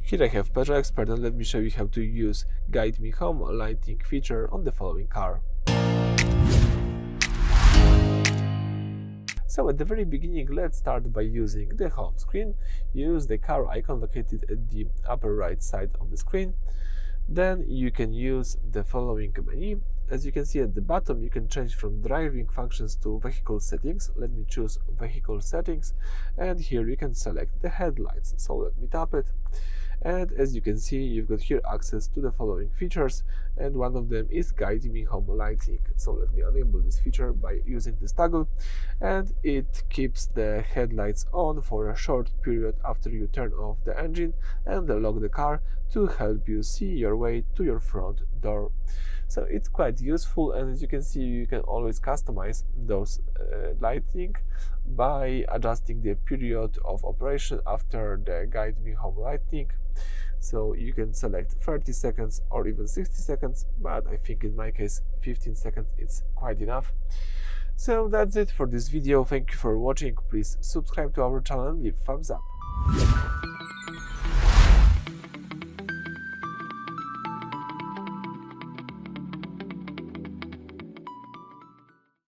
Here I have Peugeot Expert, and let me show you how to use Guide Me Home lighting feature on the following car. So at the very beginning, let's start by using the home screen. Use the car icon located at the upper right side of the screen. Then you can use the following menu. As you can see at the bottom, you can change from driving functions to vehicle settings. Let me choose vehicle settings, and here you can select the headlights. So let me tap it. And as you can see, you've got here access to the following features, and one of them is Guide Me Home lighting. So let me enable this feature by using this toggle, and it keeps the headlights on for a short period after you turn off the engine and lock the car to help you see your way to your front door. So it's quite useful, and as you can see, you can always customize those lighting by adjusting the period of operation after the Guide Me Home lighting. So you can select 30 seconds or even 60 seconds, but I think in my case 15 seconds is quite enough. So that's it for this video. Thank you for watching. Please subscribe to our channel and leave thumbs up.